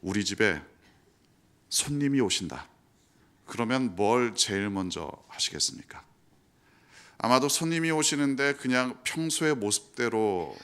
우리 집에 손님이 오신다. 그러면 뭘 제일 먼저 하시겠습니까? 아마도 손님이 오시는데 그냥 평소의 모습대로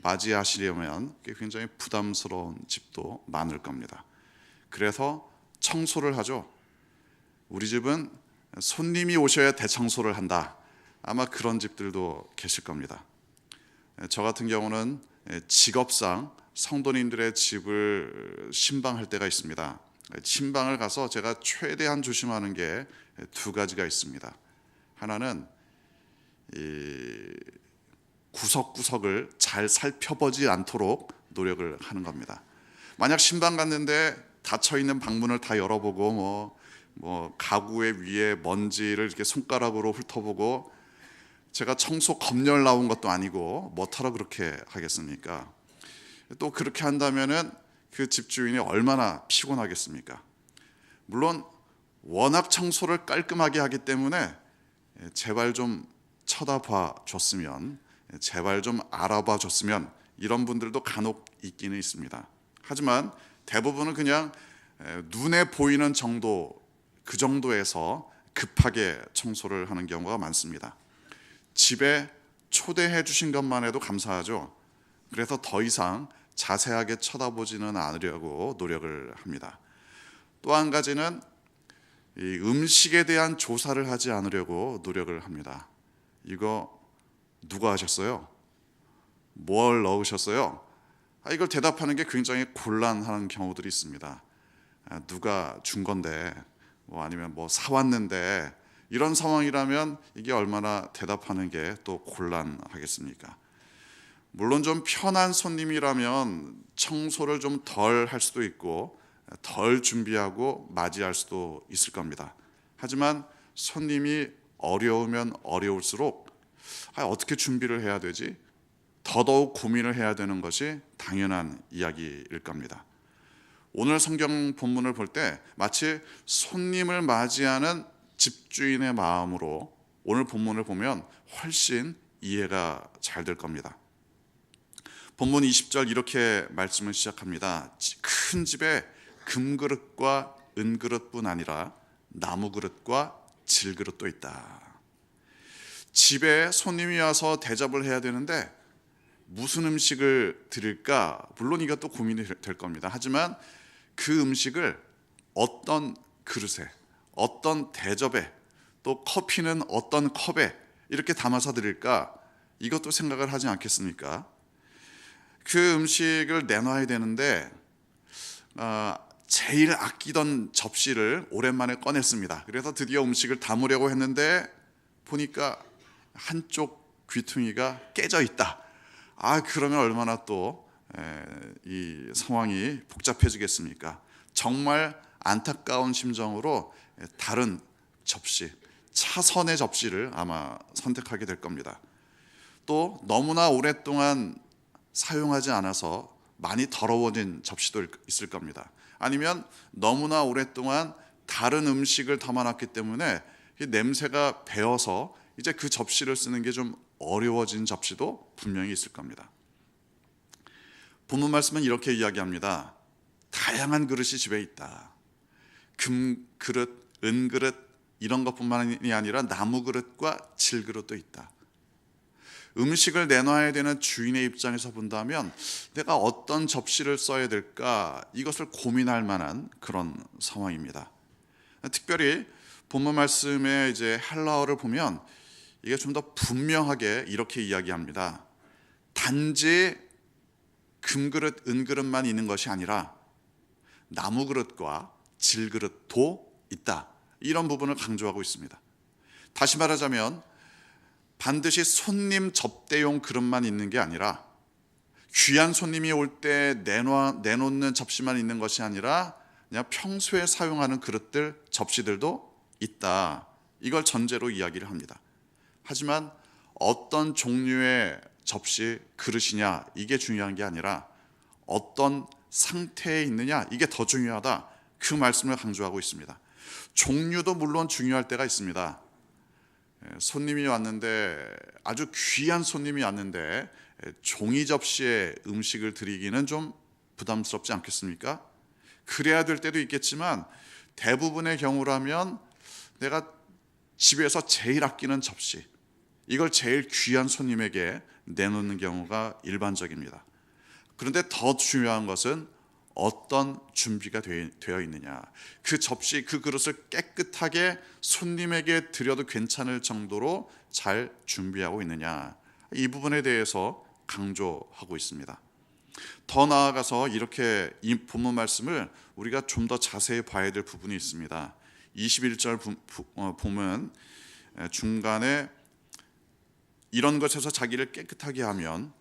맞이하시려면 굉장히 부담스러운 집도 많을 겁니다. 그래서 청소를 하죠. 우리 집은 손님이 오셔야 대청소를 한다. 아마 그런 집들도 계실 겁니다. 저 같은 경우는 직업상 성도님들의 집을 신방할 때가 있습니다. 신방을 가서 제가 최대한 조심하는 게 두 가지가 있습니다. 하나는 이 구석구석을 잘 살펴보지 않도록 노력을 하는 겁니다. 만약 신방 갔는데 닫혀 있는 방문을 다 열어보고 뭐 가구의 위에 먼지를 이렇게 손가락으로 훑어보고, 제가 청소 검열 나온 것도 아니고 뭐하러 그렇게 하겠습니까? 또 그렇게 한다면은 그 집주인이 얼마나 피곤하겠습니까? 물론 워낙 청소를 깔끔하게 하기 때문에 제발 좀 쳐다봐 줬으면, 제발 좀 알아봐 줬으면, 이런 분들도 간혹 있기는 있습니다. 하지만 대부분은 그냥 눈에 보이는 정도, 그 정도에서 급하게 청소를 하는 경우가 많습니다. 집에 초대해 주신 것만 해도 감사하죠. 그래서 더 이상 자세하게 쳐다보지는 않으려고 노력을 합니다. 또 한 가지는 이 음식에 대한 조사를 하지 않으려고 노력을 합니다. 이거 누가 하셨어요? 뭘 넣으셨어요? 이걸 대답하는 게 굉장히 곤란한 경우들이 있습니다. 누가 준 건데, 아니면 사왔는데, 이런 상황이라면 이게 얼마나 대답하는 게 또 곤란하겠습니까? 물론 좀 편한 손님이라면 청소를 좀 덜 할 수도 있고 덜 준비하고 맞이할 수도 있을 겁니다. 하지만 손님이 어려우면 어려울수록 어떻게 준비를 해야 되지? 더더욱 고민을 해야 되는 것이 당연한 이야기일 겁니다. 오늘 성경 본문을 볼 때 마치 손님을 맞이하는 집주인의 마음으로 오늘 본문을 보면 훨씬 이해가 잘 될 겁니다. 본문 20절 이렇게 말씀을 시작합니다. 큰 집에 금그릇과 은그릇뿐 아니라 나무그릇과 질그릇도 있다. 집에 손님이 와서 대접을 해야 되는데 무슨 음식을 드릴까? 물론 이것도 고민이 될 겁니다. 하지만 그 음식을 어떤 그릇에, 어떤 대접에, 또 커피는 어떤 컵에 이렇게 담아서 드릴까? 이것도 생각을 하지 않겠습니까? 그 음식을 내놔야 되는데 제일 아끼던 접시를 오랜만에 꺼냈습니다. 그래서 드디어 음식을 담으려고 했는데 보니까 한쪽 귀퉁이가 깨져 있다. 그러면 얼마나 또 이 상황이 복잡해지겠습니까? 정말 안타까운 심정으로 다른 접시, 차선의 접시를 아마 선택하게 될 겁니다. 또 너무나 오랫동안 사용하지 않아서 많이 더러워진 접시도 있을 겁니다. 아니면 너무나 오랫동안 다른 음식을 담아놨기 때문에 냄새가 배어서 이제 그 접시를 쓰는 게 좀 어려워진 접시도 분명히 있을 겁니다. 본문 말씀은 이렇게 이야기합니다. 다양한 그릇이 집에 있다. 금그릇, 은그릇 이런 것뿐만이 아니라 나무그릇과 질그릇도 있다. 음식을 내놔야 되는 주인의 입장에서 본다면 내가 어떤 접시를 써야 될까, 이것을 고민할 만한 그런 상황입니다. 특별히 본문 말씀의 이제 헬라어를 보면 이게 좀 더 분명하게 이렇게 이야기합니다. 단지 금그릇, 은그릇만 있는 것이 아니라 나무그릇과 질그릇도 있다. 이런 부분을 강조하고 있습니다. 다시 말하자면 반드시 손님 접대용 그릇만 있는 게 아니라 귀한 손님이 올 때 내놓는 접시만 있는 것이 아니라 그냥 평소에 사용하는 그릇들, 접시들도 있다. 이걸 전제로 이야기를 합니다. 하지만 어떤 종류의 접시, 그릇이냐 이게 중요한 게 아니라 어떤 상태에 있느냐 이게 더 중요하다. 그 말씀을 강조하고 있습니다. 종류도 물론 중요할 때가 있습니다. 손님이 왔는데, 아주 귀한 손님이 왔는데 종이 접시에 음식을 드리기는 좀 부담스럽지 않겠습니까? 그래야 될 때도 있겠지만 대부분의 경우라면 내가 집에서 제일 아끼는 접시, 이걸 제일 귀한 손님에게 내놓는 경우가 일반적입니다. 그런데 더 중요한 것은 어떤 준비가 되어 있느냐, 그 접시, 그 그릇을 깨끗하게 손님에게 드려도 괜찮을 정도로 잘 준비하고 있느냐, 이 부분에 대해서 강조하고 있습니다. 더 나아가서 이렇게 이 본문 말씀을 우리가 좀 더 자세히 봐야 될 부분이 있습니다. 21절 보면 중간에 이런 것에서 자기를 깨끗하게 하면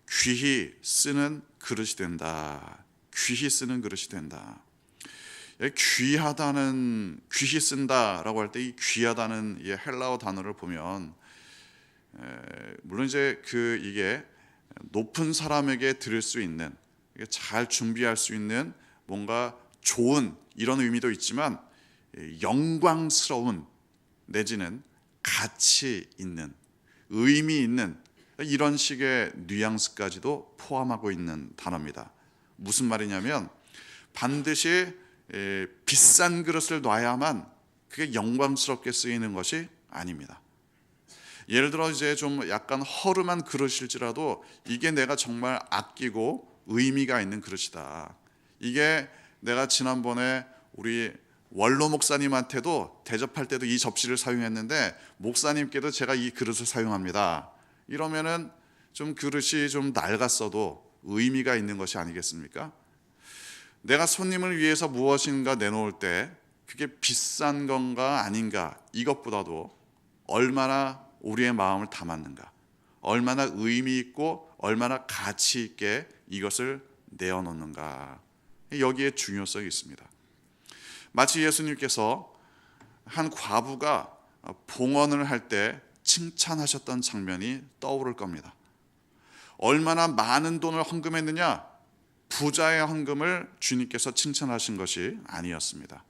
귀히 쓰는 그릇이 된다. 귀히 쓰는 그릇이 된다. 귀하다는, 귀히 쓴다라고 할 때 이 귀하다는 이 헬라어 단어를 보면 물론 이제 이게 높은 사람에게 드릴 수 있는, 잘 준비할 수 있는 뭔가 좋은 이런 의미도 있지만 영광스러운 내지는 가치 있는, 의미 있는 이런 식의 뉘앙스까지도 포함하고 있는 단어입니다. 무슨 말이냐면 반드시 비싼 그릇을 놔야만 그게 영광스럽게 쓰이는 것이 아닙니다. 예를 들어 이제 좀 약간 허름한 그릇일지라도 이게 내가 정말 아끼고 의미가 있는 그릇이다. 이게 내가 지난번에 우리 원로 목사님한테도 대접할 때도 이 접시를 사용했는데 목사님께도 제가 이 그릇을 사용합니다. 이러면은 좀 그릇이 좀 낡았어도 의미가 있는 것이 아니겠습니까? 내가 손님을 위해서 무엇인가 내놓을 때 그게 비싼 건가 아닌가, 이것보다도 얼마나 우리의 마음을 담았는가, 얼마나 의미 있고 얼마나 가치 있게 이것을 내어놓는가, 여기에 중요성이 있습니다. 마치 예수님께서 한 과부가 봉헌을 할 때 칭찬하셨던 장면이 떠오를 겁니다. 얼마나 많은 돈을 헌금했느냐, 부자의 헌금을 주님께서 칭찬하신 것이 아니었습니다.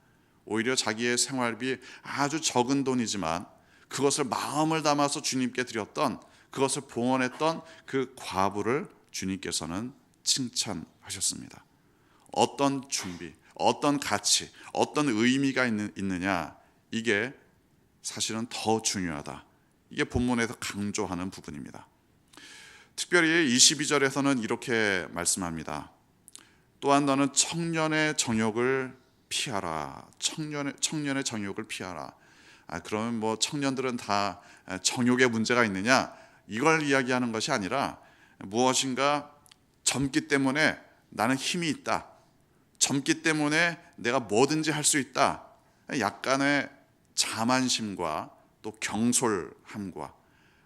오히려 자기의 생활비 아주 적은 돈이지만 그것을 마음을 담아서 주님께 드렸던, 그것을 봉헌했던 그 과부를 주님께서는 칭찬하셨습니다. 어떤 준비, 어떤 가치, 어떤 의미가 있느냐, 이게 사실은 더 중요하다. 이게 본문에서 강조하는 부분입니다. 특별히 22절에서는 이렇게 말씀합니다. 또한 너는 청년의 정욕을 피하라. 청년의 정욕을 피하라. 그러면 뭐 청년들은 다 정욕의 문제가 있느냐, 이걸 이야기하는 것이 아니라 무엇인가 젊기 때문에 나는 힘이 있다, 젊기 때문에 내가 뭐든지 할 수 있다, 약간의 자만심과 또 경솔함과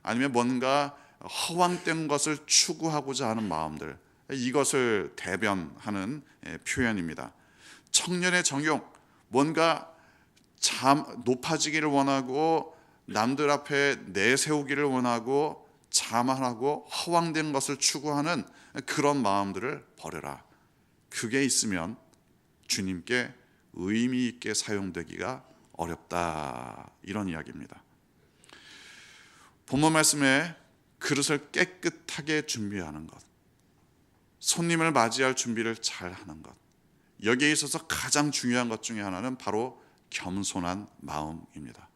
아니면 뭔가 허황된 것을 추구하고자 하는 마음들, 이것을 대변하는 표현입니다. 청년의 정욕, 뭔가 높아지기를 원하고 남들 앞에 내세우기를 원하고 자만하고 허황된 것을 추구하는 그런 마음들을 버려라. 그게 있으면 주님께 의미 있게 사용되기가 어렵다, 이런 이야기입니다. 본문 말씀에 그릇을 깨끗하게 준비하는 것, 손님을 맞이할 준비를 잘 하는 것, 여기에 있어서 가장 중요한 것 중에 하나는 바로 겸손한 마음입니다.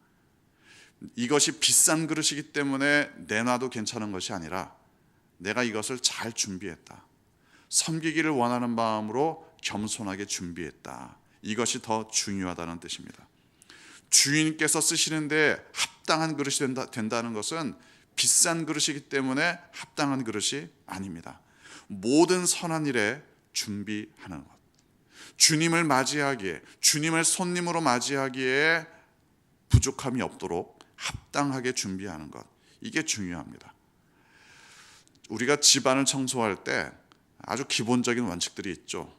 이것이 비싼 그릇이기 때문에 내놔도 괜찮은 것이 아니라 내가 이것을 잘 준비했다, 섬기기를 원하는 마음으로 겸손하게 준비했다, 이것이 더 중요하다는 뜻입니다. 주인께서 쓰시는데 합당한 그릇이 된다는 것은 비싼 그릇이기 때문에 합당한 그릇이 아닙니다. 모든 선한 일에 준비하는 것, 주님을 맞이하기에, 주님을 손님으로 맞이하기에 부족함이 없도록 합당하게 준비하는 것, 이게 중요합니다. 우리가 집안을 청소할 때 아주 기본적인 원칙들이 있죠.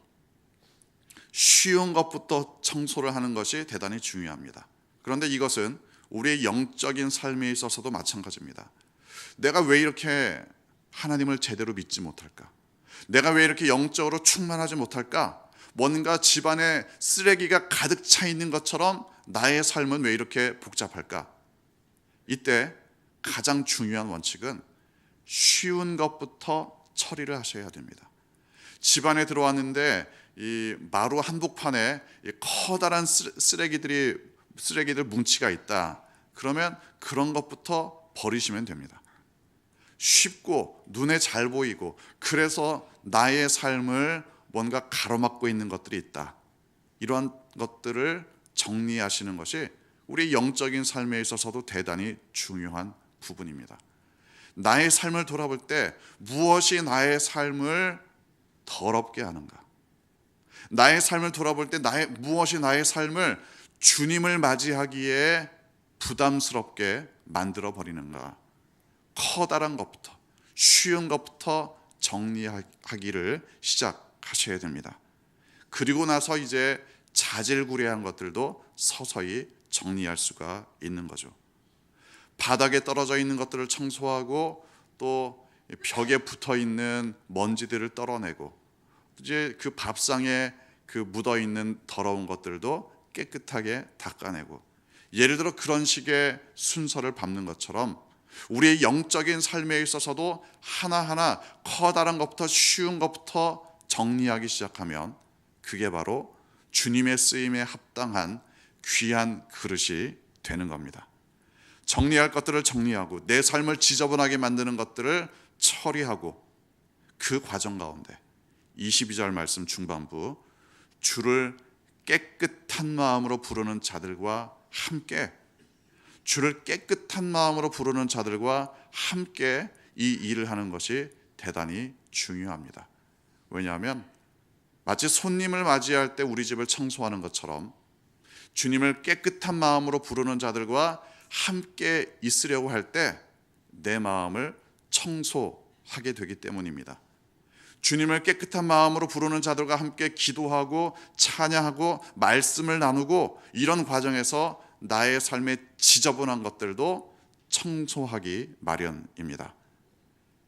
쉬운 것부터 청소를 하는 것이 대단히 중요합니다. 그런데 이것은 우리의 영적인 삶에 있어서도 마찬가지입니다. 내가 왜 이렇게 하나님을 제대로 믿지 못할까? 내가 왜 이렇게 영적으로 충만하지 못할까? 뭔가 집안에 쓰레기가 가득 차 있는 것처럼 나의 삶은 왜 이렇게 복잡할까? 이때 가장 중요한 원칙은 쉬운 것부터 처리를 하셔야 됩니다. 집안에 들어왔는데 이 마루 한복판에 이 커다란 쓰레기들 뭉치가 있다. 그러면 그런 것부터 버리시면 됩니다. 쉽고 눈에 잘 보이고 그래서 나의 삶을 뭔가 가로막고 있는 것들이 있다. 이러한 것들을 정리하시는 것이 우리 영적인 삶에 있어서도 대단히 중요한 부분입니다. 나의 삶을 돌아볼 때 무엇이 나의 삶을 더럽게 하는가? 나의 삶을 돌아볼 때 무엇이 나의 삶을 주님을 맞이하기에 부담스럽게 만들어 버리는가? 커다란 것부터, 쉬운 것부터 정리하기를 시작하셔야 됩니다. 그리고 나서 이제 자질구레한 것들도 서서히 정리할 수가 있는 거죠. 바닥에 떨어져 있는 것들을 청소하고 또 벽에 붙어 있는 먼지들을 떨어내고 이제 그 밥상에 그 묻어 있는 더러운 것들도 깨끗하게 닦아내고, 예를 들어 그런 식의 순서를 밟는 것처럼 우리의 영적인 삶에 있어서도 하나하나 커다란 것부터 쉬운 것부터 정리하기 시작하면 그게 바로 주님의 쓰임에 합당한 귀한 그릇이 되는 겁니다. 정리할 것들을 정리하고 내 삶을 지저분하게 만드는 것들을 처리하고, 그 과정 가운데 22절 말씀 중반부, 주를 깨끗한 마음으로 부르는 자들과 함께, 주를 깨끗한 마음으로 부르는 자들과 함께 이 일을 하는 것이 대단히 중요합니다. 왜냐하면 마치 손님을 맞이할 때 우리 집을 청소하는 것처럼 주님을 깨끗한 마음으로 부르는 자들과 함께 있으려고 할 때 내 마음을 청소하게 되기 때문입니다. 주님을 깨끗한 마음으로 부르는 자들과 함께 기도하고 찬양하고 말씀을 나누고, 이런 과정에서 나의 삶의 지저분한 것들도 청소하기 마련입니다.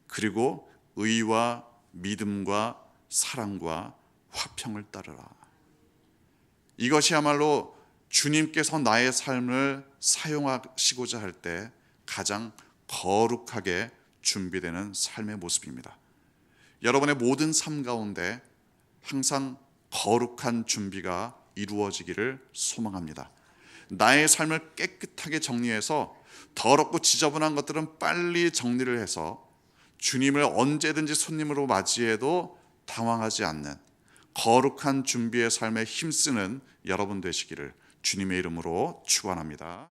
그리고 의와 믿음과 사랑과 화평을 따르라. 이것이야말로 주님께서 나의 삶을 사용하시고자 할 때 가장 거룩하게 준비되는 삶의 모습입니다. 여러분의 모든 삶 가운데 항상 거룩한 준비가 이루어지기를 소망합니다. 나의 삶을 깨끗하게 정리해서 더럽고 지저분한 것들은 빨리 정리를 해서 주님을 언제든지 손님으로 맞이해도 당황하지 않는 거룩한 준비의 삶에 힘쓰는 여러분 되시기를 주님의 이름으로 축원합니다.